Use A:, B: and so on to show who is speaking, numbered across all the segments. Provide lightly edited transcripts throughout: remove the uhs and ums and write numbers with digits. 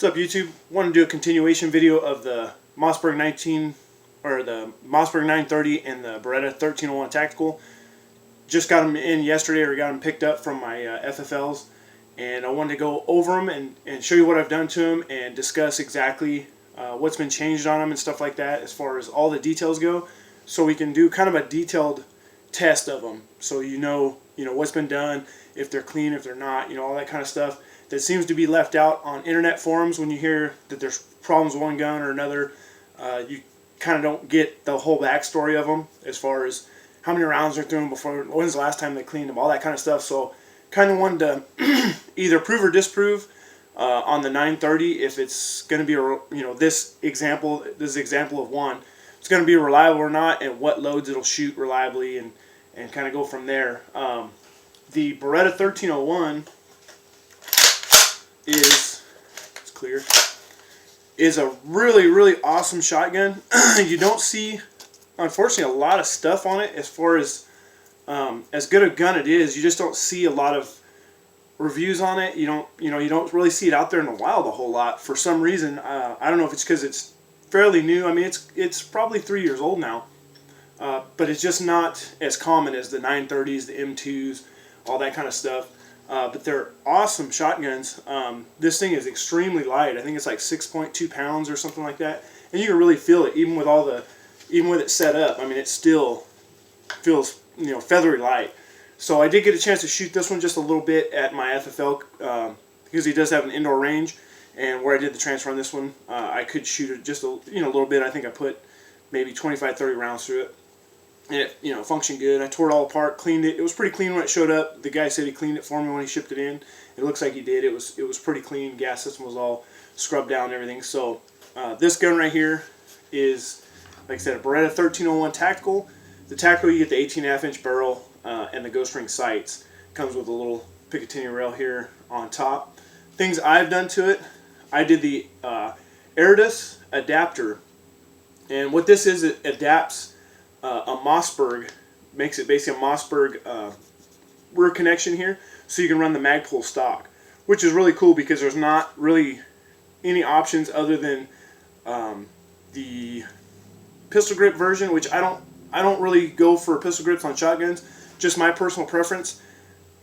A: What's up, YouTube? Want to do a continuation video of the Mossberg 19 or the Mossberg 930 and the Beretta 1301 Tactical. Just got them in yesterday, or got them picked up from my FFLs, and I wanted to go over them and show you what I've done to them and discuss exactly what's been changed on them and stuff like that as far as all the details go, so we can do kind of a detailed test of them, so you know what's been done, if they're clean, if they're not, all that kind of stuff that seems to be left out on internet forums. When you hear that there's problems with one gun or another, you kind of don't get the whole backstory of them as far as how many rounds they're through before, when's the last time they cleaned them, all that kind of stuff. So kind of wanted to either prove or disprove on the 930 if it's going to be this example of one, it's going to be reliable or not, and what loads it'll shoot reliably, and kind of go from there. The Beretta 1301 is a really awesome shotgun. You don't see, unfortunately, a lot of stuff on it as far as good a gun it is. You just don't see a lot of reviews on it. You don't really see it out there in the wild a whole lot for some reason. I don't know if it's because it's fairly new. I mean, it's probably 3 years old now, but it's just not as common as the 930s, the M2s, all that kind of stuff. But they're awesome shotguns. This thing is extremely light. I think it's like 6.2 pounds or something like that, and you can really feel it even with it set up. I mean, it still feels feathery light. So I did get a chance to shoot this one just a little bit at my FFL because he does have an indoor range, and where I did the transfer on this one, I could shoot it just a little bit. I think I put maybe 25-30 rounds through it. And it functioned good. I tore it all apart, cleaned it. It was pretty clean when it showed up. The guy said he cleaned it for me when he shipped it in. It looks like he did. It was pretty clean. Gas system was all scrubbed down and everything. So this gun right here is, like I said, a Beretta 1301 Tactical. The Tactical, you get the 18.5 inch barrel and the ghost ring sights. Comes with a little Picatinny rail here on top. Things I've done to it, I did the Beretta adapter, and what this is, it adapts a Mossberg, makes it basically a Mossberg rear connection here, so you can run the Magpul stock, which is really cool because there's not really any options other than the pistol grip version, which I don't really go for pistol grips on shotguns. Just my personal preference.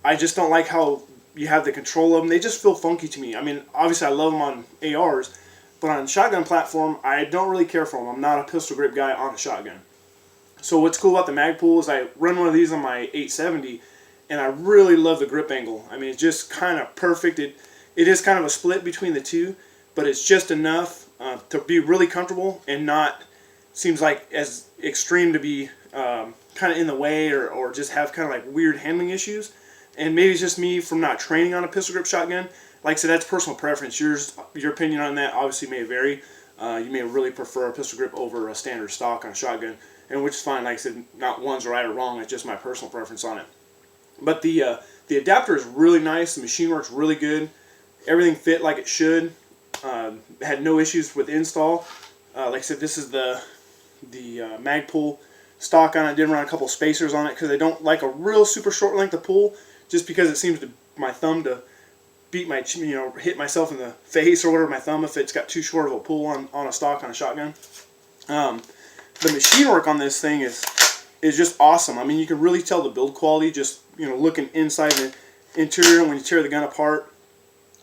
A: I just don't like how you have the control of them. They just feel funky to me. I mean, obviously I love them on ARs, but on shotgun platform, I don't really care for them. I'm not a pistol grip guy on a shotgun. So what's cool about the Magpul is I run one of these on my 870, and I really love the grip angle. I mean, it's just kind of perfect. It is kind of a split between the two, but it's just enough to be really comfortable and not seems like as extreme to be kind of in the way or just have kind of like weird handling issues. And maybe it's just me from not training on a pistol grip shotgun. Like I said, that's personal preference. Your opinion on that obviously may vary. You may really prefer a pistol grip over a standard stock on a shotgun, and which is fine. Like I said, not one's right or wrong. It's just my personal preference on it. But the adapter is really nice. The machine works really good. Everything fit like it should. Had no issues with install. Like I said, this is the Magpul stock on it. Did run a couple spacers on it because I don't like a real super short length of pull, just because it seems to my thumb to beat my hit myself in the face or whatever my thumb if it's got too short of a pull on a stock on a shotgun. The machine work on this thing is just awesome. I mean, you can really tell the build quality just looking inside the interior when you tear the gun apart.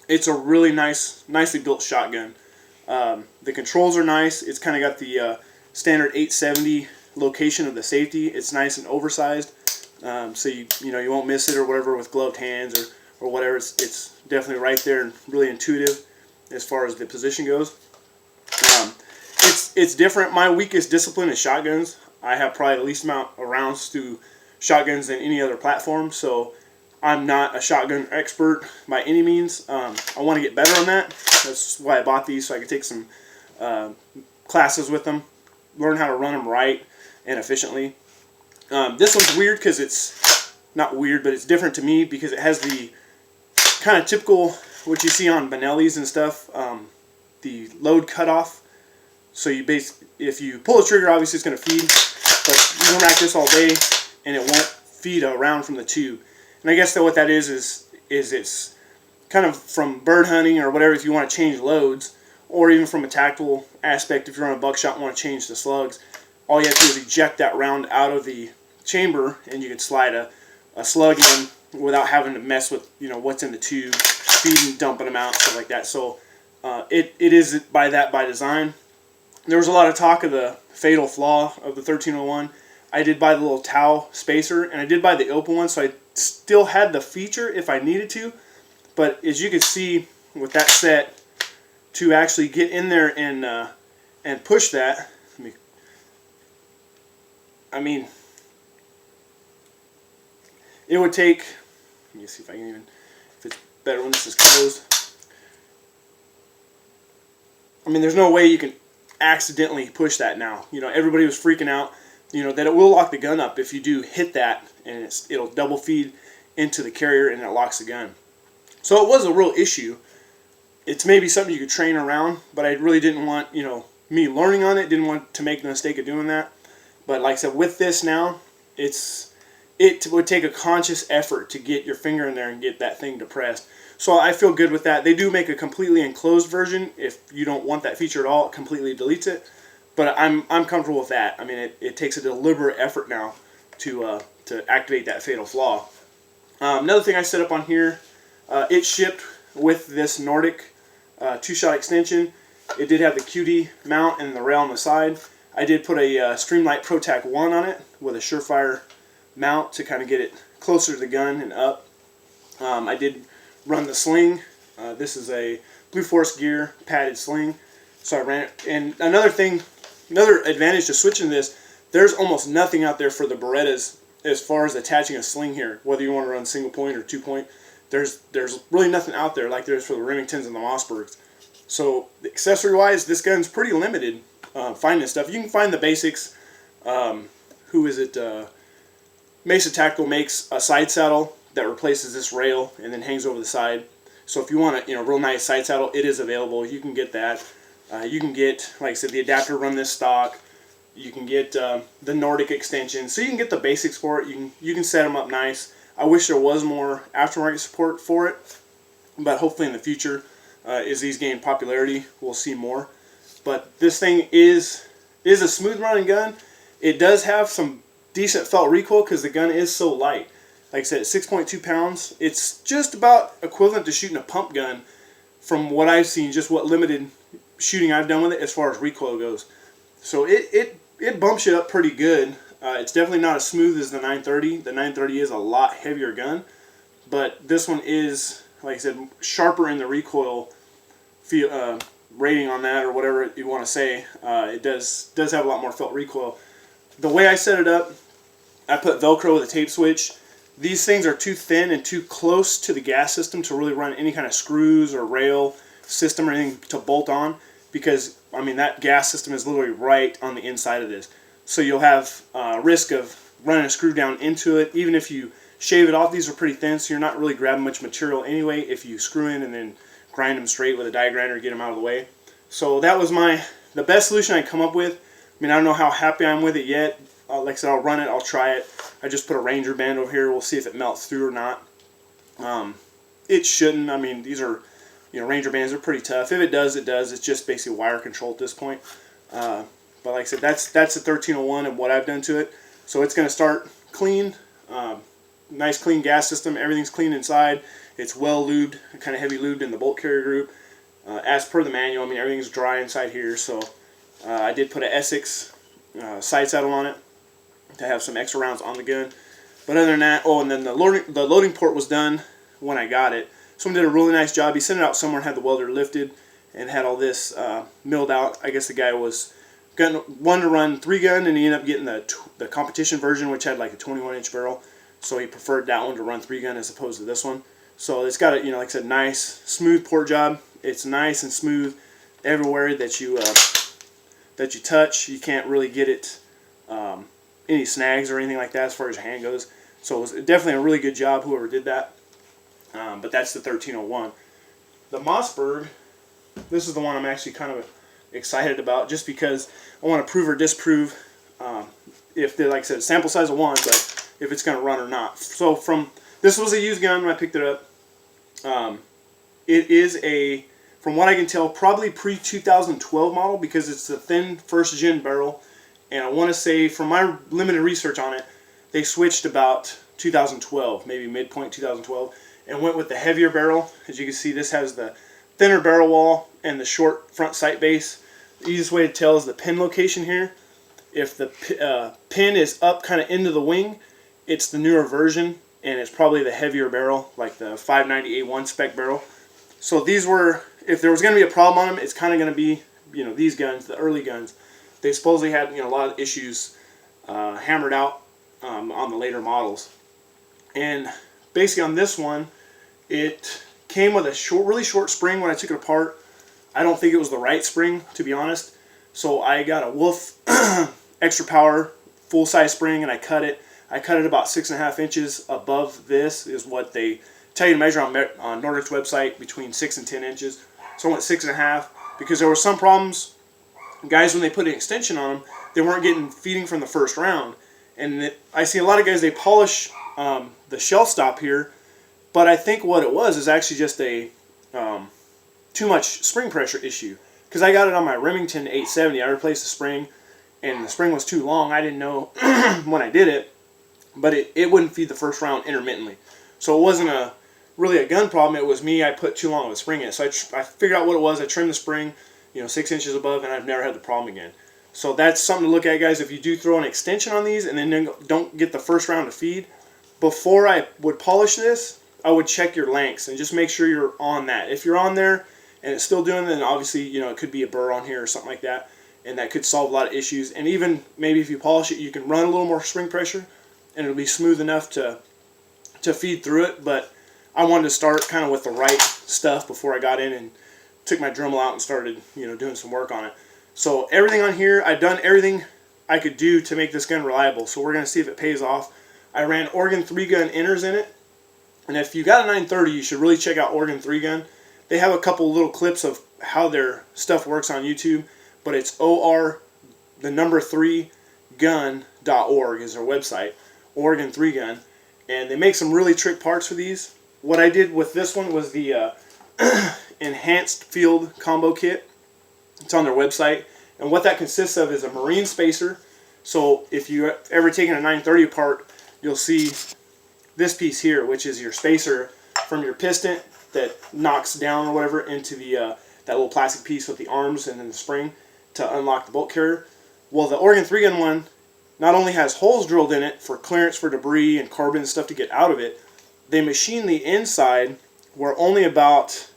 A: It's a really nicely built shotgun. The controls are nice. It's kind of got the standard 870 location of the safety. It's nice and oversized, so you won't miss it or whatever with gloved hands or whatever. It's definitely right there and really intuitive as far as the position goes. It's different. My weakest discipline is shotguns. I have probably the least amount of rounds through shotguns than any other platform, so I'm not a shotgun expert by any means. I want to get better on that. That's why I bought these, so I could take some classes with them, learn how to run them right and efficiently. This one's weird because it's not weird, but it's different to me because it has the kind of typical what you see on Benelli's and stuff, the load cutoff. So if you pull the trigger, obviously it's going to feed, but you can rack this all day and it won't feed a round from the tube. And I guess that what that is it's kind of from bird hunting or whatever, if you want to change loads, or even from a tactical aspect, if you're on a buckshot and want to change the slugs, all you have to do is eject that round out of the chamber, and you can slide a slug in without having to mess with, you know, what's in the tube, feeding, dumping them out, stuff like that. So it is by design. There was a lot of talk of the fatal flaw of the 1301. I did buy the little towel spacer, and I did buy the open one, so I still had the feature if I needed to. But as you can see with that set, to actually get in there and push that, I mean, it would take, let me see if I can even, if it's better when this is closed. I mean, there's no way you can accidentally push that now. You know, everybody was freaking out, you know, that it will lock the gun up if you do hit that, and it'll double feed into the carrier and it locks the gun. So it was a real issue. It's maybe something you could train around, but I really didn't want, you know, me learning on it, didn't want to make the mistake of doing that. But like I said, with this now, it would take a conscious effort to get your finger in there and get that thing depressed. So I feel good with that. They do make a completely enclosed version. If you don't want that feature at all, it completely deletes it. But I'm comfortable with that. I mean, it takes a deliberate effort now to activate that fatal flaw. Another thing I set up on here, it shipped with this Nordic two-shot extension. It did have the QD mount and the rail on the side. I did put a Streamlight ProTac 1 on it with a Surefire mount to kind of get it closer to the gun and up. I did run the sling. This is a Blue Force Gear padded sling. So I ran it. And another advantage to switching this, there's almost nothing out there for the Berettas as far as attaching a sling here, whether you want to run single point or 2-point. There's really nothing out there like there is for the Remingtons and the Mossbergs. So accessory-wise, this gun's pretty limited finding this stuff. You can find the basics. Who is it? Mesa Tactical makes a side saddle that replaces this rail and then hangs over the side. So if you want a real nice side saddle, it is available. You can get that. You can get, like I said, the adapter run this stock. You can get the Nordic extension. So you can get the basics for it. You can set them up nice. I wish there was more aftermarket support for it, but hopefully in the future, as these gain popularity, we'll see more. But this thing is a smooth running gun. It does have some decent felt recoil because the gun is so light. Like I said, it's 6.2 pounds. It's just about equivalent to shooting a pump gun from what I've seen, just what limited shooting I've done with it as far as recoil goes. So it bumps you up pretty good. It's definitely not as smooth as the 930. The 930 is a lot heavier gun, but this one is, like I said, sharper in the recoil rating on that, or whatever you want to say. It does have a lot more felt recoil. The way I set it up, I put Velcro with a tape switch. These things are too thin and too close to the gas system to really run any kind of screws or rail system or anything to bolt on, because I mean that gas system is literally right on the inside of this. So you'll have risk of running a screw down into it. Even if you shave it off, these are pretty thin, so you're not really grabbing much material anyway if you screw in and then grind them straight with a die grinder to get them out of the way. So that was the best solution I come up with. I mean, I don't know how happy I'm with it yet. Like I said, I'll run it, I'll try it. I just put a Ranger band over here. We'll see if it melts through or not. It shouldn't. I mean, these are, Ranger bands are pretty tough. If it does, it does. It's just basically wire control at this point. But like I said, that's the 1301 and what I've done to it. So it's going to start clean. Nice clean gas system. Everything's clean inside. It's well lubed, kind of heavy lubed in the bolt carrier group. As per the manual, I mean, everything's dry inside here. So I did put an Essex side saddle on it to have some extra rounds on the gun. But other than that, and then the loading port was done when I got it. Someone did a really nice job. He sent it out somewhere and had the welder lifted and had all this milled out. I guess the guy was wanted to run 3-gun, and he ended up getting the competition version, which had like a 21-inch barrel. So he preferred that one to run 3-gun as opposed to this one. So it's got a, like I said, nice smooth port job. It's nice and smooth everywhere that you touch. You can't really get it any snags or anything like that as far as your hand goes. So it was definitely a really good job, whoever did that. But that's the 1301. The Mossberg, this is the one I'm actually kind of excited about, just because I want to prove or disprove if they, like I said, sample size of 1, but if it's going to run or not. So this was a used gun when I picked it up. it is a, from what I can tell, probably pre-2012 model because it's the thin first gen barrel. And I want to say, from my limited research on it, they switched about 2012, maybe midpoint 2012, and went with the heavier barrel. As you can see, this has the thinner barrel wall and the short front sight base. The easiest way to tell is the pin location here. If the pin is up kind of into the wing, it's the newer version, and it's probably the heavier barrel, like the 590A1 spec barrel. So these were, if there was going to be a problem on them, it's kind of going to be, you know, these guns, the early guns. They supposedly had, you know, a lot of issues hammered out on the later models. And basically on this one, it came with a really short spring when I took it apart. I don't think it was the right spring, to be honest. So I got a Wolf extra power full-size spring, and I cut it. I cut it about 6.5 inches above this, is what they tell you to measure on Nordic's website, between 6 and 10 inches. So I went 6.5 because there were some problems. Guys, when they put an extension on them, they weren't getting feeding from the first round. And I see a lot of guys, they polish the shell stop here, but I think what it was is actually just a too much spring pressure issue. Because I got it on my Remington 870. I replaced the spring, and the spring was too long. I didn't know when I did it, but it wouldn't feed the first round intermittently. So it wasn't really a gun problem. It was me. I put too long of a spring in it. So I figured out what it was. I trimmed the spring, you know, 6 inches above, and I've never had the problem again. So that's something to look at, guys. If you do throw an extension on these and then don't get the first round to feed, before I would polish this, I would check your lengths and just make sure you're on that. If you're on there and it's still doing it, then obviously, you know, it could be a burr on here or something like that, and that could solve a lot of issues. And even maybe if you polish it, you can run a little more spring pressure, and it'll be smooth enough to feed through it. But I wanted to start kind of with the right stuff before I got in and took my Dremel out and started, you know, doing some work on it. So everything on here, I've done everything I could do to make this gun reliable. So we're going to see if it pays off. I ran Oregon 3-gun inners in it. And if you got a 930, you should really check out Oregon 3-gun. They have a couple little clips of how their stuff works on YouTube. But it's or3gun.org is their website. Oregon 3-gun. And they make some really trick parts for these. What I did with this one was the enhanced field combo kit. It's on their website, and what that consists of is a marine spacer. So if you ever taken a 930 apart, you'll see this piece here, which is your spacer from your piston that knocks down or whatever into the that little plastic piece with the arms and then the spring to unlock the bolt carrier. Well, the Oregon 3-gun one not only has holes drilled in it for clearance for debris and carbon and stuff to get out of it, they machine the inside where only about,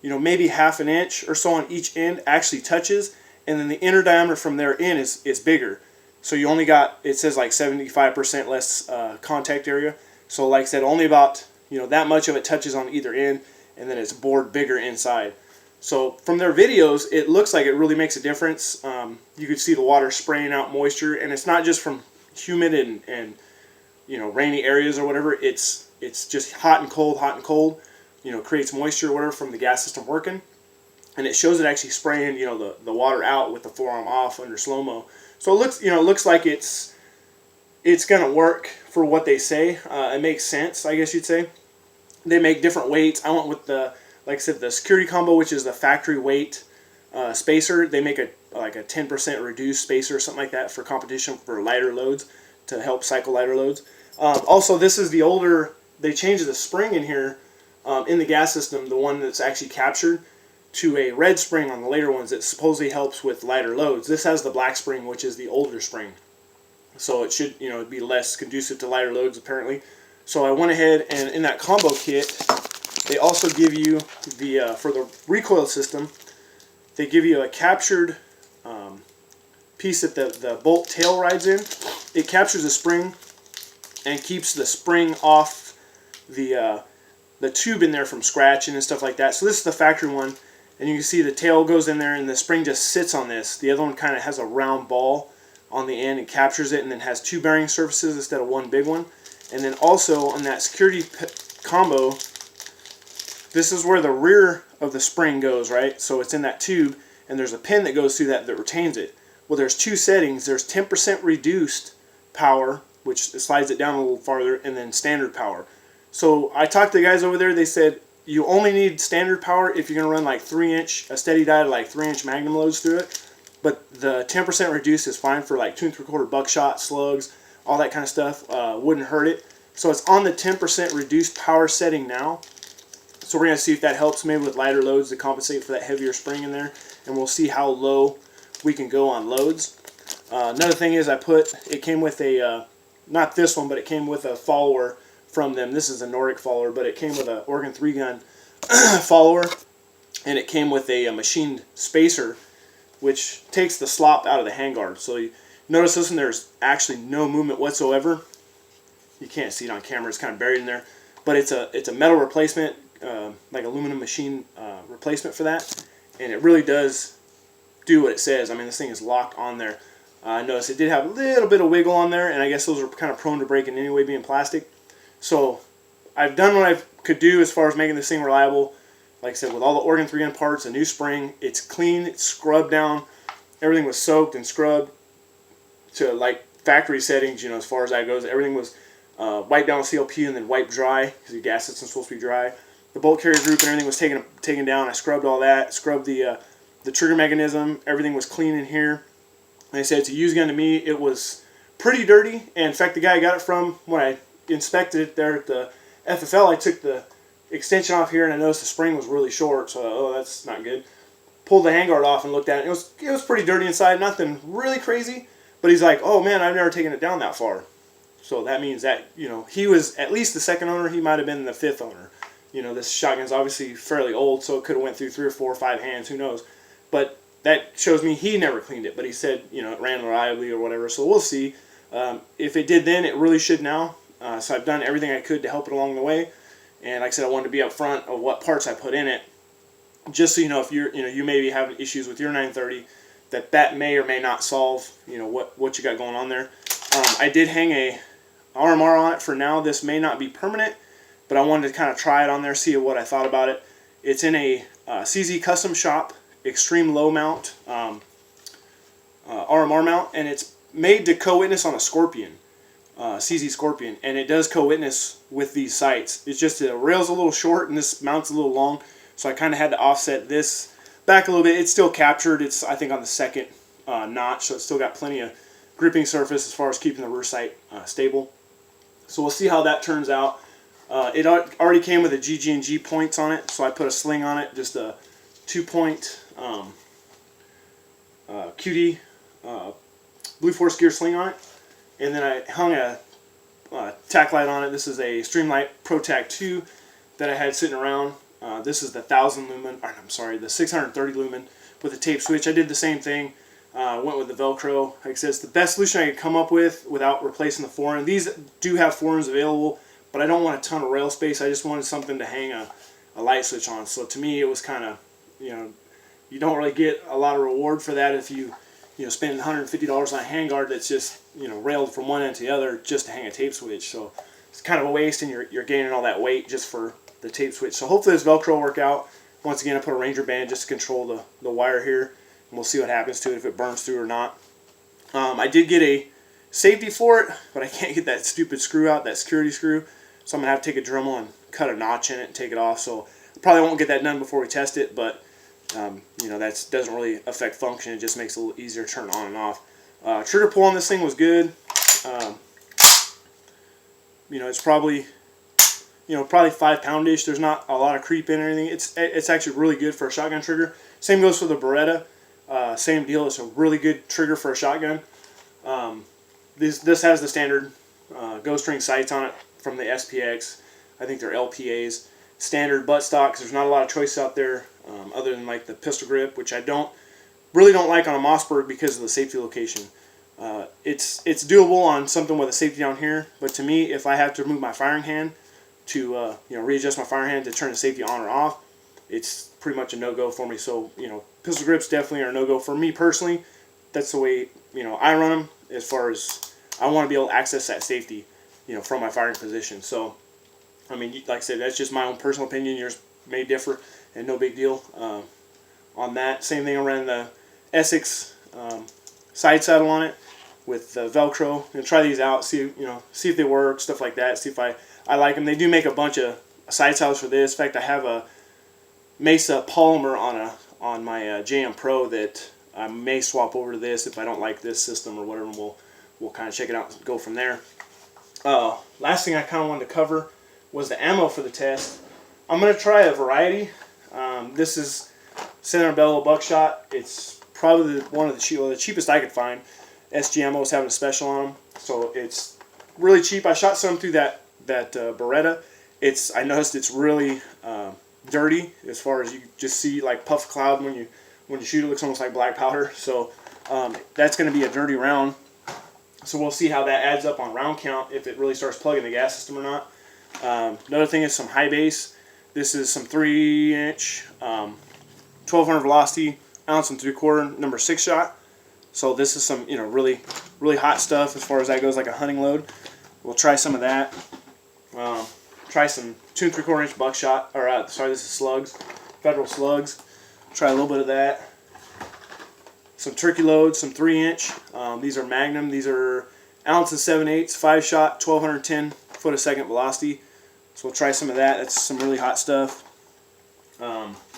A: you know, maybe half an inch or so on each end actually touches, and then the inner diameter from there in is bigger. So you only got, it says like 75% less contact area. So like I said, only about, you know, that much of it touches on either end, and then it's bored bigger inside. So from their videos, it looks like it really makes a difference. You could see the water spraying out moisture, and it's not just from humid and you know, rainy areas or whatever. It's just hot and cold. You know, creates moisture or whatever from the gas system working, and it shows it actually spraying, you know, the water out with the forearm off under slow-mo. So it looks, you know, it looks like it's gonna work for what they say. It makes sense, I guess you'd say. They make different weights. I went with the, like I said, the security combo, which is the factory weight spacer. They make like a 10% reduced spacer or something like that for competition for lighter loads, to help cycle lighter loads. Also, this is the older. They changed the spring in here. In the gas system, the one that's actually captured, to a red spring on the later ones that supposedly helps with lighter loads. This has the black spring, which is the older spring. So it should, you know, be less conducive to lighter loads apparently. So I went ahead, and in that combo kit, they also give you the, for the recoil system, they give you a captured piece that the bolt tail rides in. It captures the spring and keeps the spring off the tube in there from scratching and stuff like that. So this is the factory one, and you can see the tail goes in there and the spring just sits on this. The other one kind of has a round ball on the end and captures it, and then has two bearing surfaces instead of one big one. And then also on that security combo, this is where the rear of the spring goes, right? So it's in that tube, and there's a pin that goes through that retains it. Well, there's two settings. There's 10% reduced power, which slides it down a little farther, and then standard power. So I talked to the guys over there. They said you only need standard power if you're going to run like 3-inch, a steady diet, like 3-inch Magnum loads through it. But the 10% reduced is fine for like 2 3/4 buckshot, slugs, all that kind of stuff. Wouldn't hurt it. So it's on the 10% reduced power setting now. So we're going to see if that helps maybe with lighter loads to compensate for that heavier spring in there. And we'll see how low we can go on loads. Another thing is it came with a, not this one, but it came with a follower from them. This is a Nordic follower, but it came with an Organ 3 gun follower. And it came with a machined spacer, which takes the slop out of the handguard. So you notice this one, there's actually no movement whatsoever. You can't see it on camera, it's kind of buried in there. But it's a metal replacement, like aluminum machine replacement for that. And it really does do what it says. I mean, this thing is locked on there. I noticed it did have a little bit of wiggle on there, and I guess those are kind of prone to breaking anyway, being plastic. So I've done what I could do as far as making this thing reliable. Like I said, with all the Organ 3 gun parts, a new spring, it's clean, it's scrubbed down. Everything was soaked and scrubbed to like factory settings, you know, as far as that goes. Everything was wiped down with CLP and then wiped dry, because your gas system's supposed to be dry. The bolt carrier group and everything was taken down. I scrubbed all that, scrubbed the trigger mechanism. Everything was clean in here. Like I said, it's a used gun to me. It was pretty dirty, and in fact, the guy I got it from, when I inspected it there at the FFL, I took the extension off here, and I noticed the spring was really short, so oh, that's not good. Pulled the handguard off and looked at it. It was pretty dirty inside, nothing really crazy, but he's like, oh man, I've never taken it down that far. So that means that, you know, he was at least the second owner. He might have been the fifth owner. You know, this shotgun's obviously fairly old, so it could have went through 3 or 4 or 5 hands, who knows. But that shows me he never cleaned it, but he said, you know, it ran reliably or whatever, so we'll see. If it did then, it really should now. So I've done everything I could to help it along the way. And like I said, I wanted to be upfront of what parts I put in it, just so you know, if you may be having issues with your 930, that may or may not solve, you know, what you got going on there. I did hang a RMR on it for now. This may not be permanent, but I wanted to kind of try it on there, see what I thought about it. It's in a CZ Custom Shop extreme low mount RMR mount, and it's made to co-witness on a Scorpion, CZ Scorpion, and it does co-witness with these sights. It's just the rail's a little short and this mount's a little long, so I kind of had to offset this back a little bit. It's still captured. It's, I think, on the second notch, so it's still got plenty of gripping surface as far as keeping the rear sight stable. So we'll see how that turns out. It already came with a GG&G points on it, so I put a sling on it, just a 2-point QD Blue Force gear sling on it, and then I hung a tack light on it. This is a Streamlight Pro Tac 2 that I had sitting around. This is the 1000 lumen, or I'm sorry, the 630 lumen with a tape switch. I did the same thing. Went with the Velcro. Like I said, it's the best solution I could come up with without replacing the forend. These do have forends available, but I don't want a ton of rail space. I just wanted something to hang a light switch on. So to me, it was kind of, you know, you don't really get a lot of reward for that if you spend $150 on a handguard that's just, you know, railed from one end to the other just to hang a tape switch. So it's kind of a waste, and you're gaining all that weight just for the tape switch. So hopefully this Velcro will work out. Once again, I put a Ranger band just to control the wire here, and we'll see what happens to it, if it burns through or not. I did get a safety for it, but I can't get that stupid screw out, that security screw. So I'm going to have to take a Dremel and cut a notch in it and take it off. So I probably won't get that done before we test it, but you know, that doesn't really affect function. It just makes it a little easier to turn on and off. Trigger pull on this thing was good. You know, it's probably 5 pound-ish. There's not a lot of creep in or anything. It's actually really good for a shotgun trigger. Same goes for the Beretta. Same deal. It's a really good trigger for a shotgun. This has the standard ghost ring sights on it from the SPX. I think they're LPAs. Standard buttstocks. There's not a lot of choice out there other than like the pistol grip, which I really don't like on a Mossberg because of the safety location. It's doable on something with a safety down here, but to me, if I have to move my firing hand to readjust my firing hand to turn the safety on or off, it's pretty much a no-go for me. So, you know, pistol grips definitely are a no-go for me personally. That's the way, you know, I run them, as far as I want to be able to access that safety, you know, from my firing position. So, I mean, like I said, that's just my own personal opinion. Yours may differ, and no big deal on that. Same thing, I ran the Essex side saddle on it with Velcro. And try these out, see if they work, stuff like that. See if I like them. They do make a bunch of sights house for this. In fact, I have a Mesa polymer on my JM Pro that I may swap over to this if I don't like this system or whatever. And we'll kind of check it out and go from there. Last thing I kind of wanted to cover was the ammo for the test. I'm going to try a variety. This is center bellow buckshot. It's probably one of the cheapest I could find. SG Ammo is having a special on them, so it's really cheap. I shot some through that Beretta. I noticed it's really dirty, as far as you just see like puff cloud when you shoot. It looks almost like black powder. So that's going to be a dirty round. So we'll see how that adds up on round count, if it really starts plugging the gas system or not. Another thing is some high base. This is some 3-inch 1200 velocity, 1 3/4 ounce, number 6 shot. So this is some really hot stuff as far as that goes, like a hunting load. We'll try some of that. Try some 2 3/4 inch buckshot, or sorry, this is slugs, Federal slugs. Try a little bit of that. Some turkey loads, some 3-inch. These are Magnum. These are 1 7/8 ounce, 5 shot, 1210 foot-a-second velocity. So we'll try some of that. That's some really hot stuff.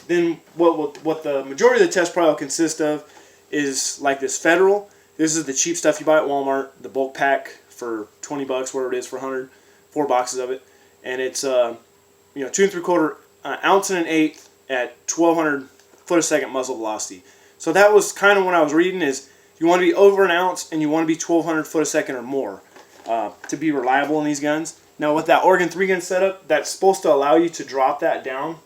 A: Then what the majority of the test probably will consist of is like this Federal. This is the cheap stuff you buy at Walmart, the bulk pack for 20 bucks, whatever it is, for 100, 4 boxes of it, and it's 2 3/4 ounce and 1/8 at 1200 foot-a-second muzzle velocity. So that was kind of what I was reading, is you want to be over an ounce and you want to be 1200 foot-a-second or more to be reliable in these guns. Now with that Oregon 3 gun setup, that's supposed to allow you to drop that down.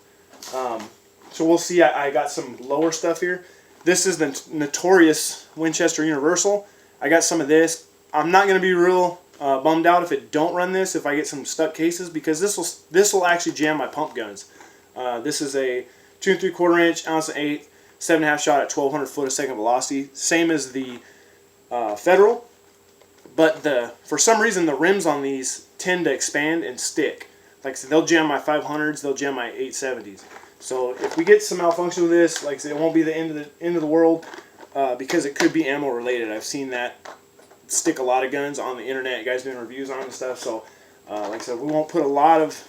A: So we'll see. I got some lower stuff here. This is the notorious Winchester Universal. I got some of this. I'm not going to be real bummed out if it don't run this, if I get some stuck cases, because this will actually jam my pump guns. This is a 2 3/4 inch, 1 1/8 ounce, 7.5 shot at 1200 foot-a-second velocity. Same as the Federal, but for some reason the rims on these tend to expand and stick. Like I said, they'll jam my 500s, they'll jam my 870s. So if we get some malfunction with this, like I said, it won't be the end of the world, because it could be ammo related. I've seen that stick a lot of guns on the internet, guys doing reviews on it and stuff. So like I said, we won't put a lot of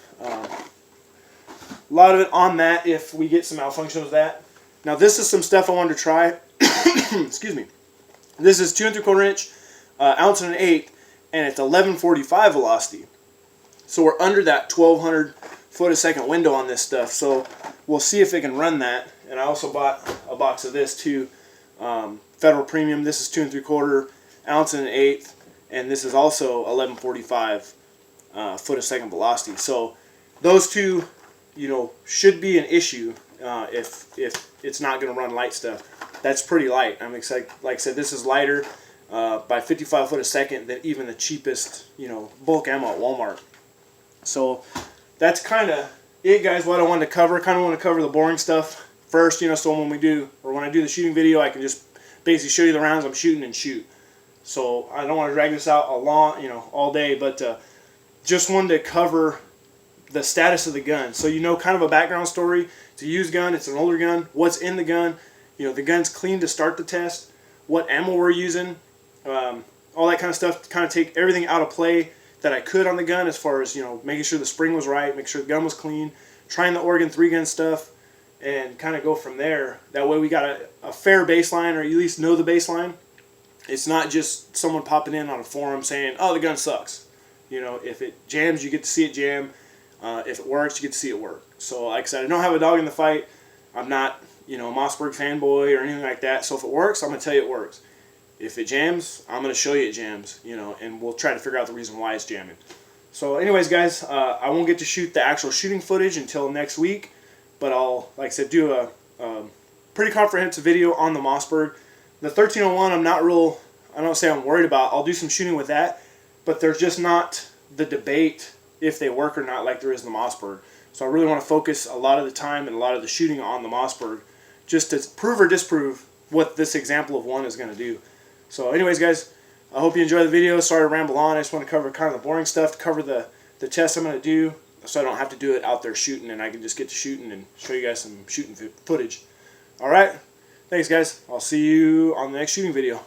A: it on that if we get some malfunction with that. Now this is some stuff I wanted to try. Excuse me. This is 2 3/4 inch, 1 1/8 ounce, and it's 1145 velocity. So we're under that 1200 foot-a-second window on this stuff. So we'll see if it can run that. And I also bought a box of this too, Federal Premium. This is 2 3/4 ounce and 1/8, and this is also 1145 foot-a-second velocity. So those two, should be an issue if it's not going to run light stuff. That's pretty light. I'm excited. Like I said, this is lighter by 55 foot-a-second than even the cheapest, bulk ammo at Walmart. So that's kind of it, guys, what I wanted to cover. Kind of want to cover the boring stuff first, so when I do the shooting video, I can just basically show you the rounds I'm shooting and shoot. So I don't want to drag this out all day, but just wanted to cover the status of the gun. So kind of a background story. It's a used gun, it's an older gun, what's in the gun, the gun's clean to start the test, what ammo we're using, all that kind of stuff, to kind of take everything out of play that I could on the gun, as far as making sure the spring was right, make sure the gun was clean, trying the Oregon 3 gun stuff, and kind of go from there. That way we got a fair baseline, or at least know the baseline. It's not just someone popping in on a forum saying, oh, the gun sucks. If it jams, you get to see it jam. If it works, you get to see it work. So like I said, I don't have a dog in the fight. I'm not a Mossberg fanboy or anything like that. So if it works, I'm going to tell you it works. If it jams, I'm going to show you it jams, and we'll try to figure out the reason why it's jamming. So anyways, guys, I won't get to shoot the actual shooting footage until next week, but I'll, like I said, do a pretty comprehensive video on the Mossberg. The 1301, I don't say I'm worried about. I'll do some shooting with that, but there's just not the debate if they work or not like there is in the Mossberg. So I really want to focus a lot of the time and a lot of the shooting on the Mossberg, just to prove or disprove what this example of one is going to do. So anyways, guys, I hope you enjoyed the video. Sorry to ramble on. I just want to cover kind of the boring stuff, to cover the tests I'm going to do, so I don't have to do it out there shooting, and I can just get to shooting and show you guys some shooting footage. Alright, thanks guys. I'll see you on the next shooting video.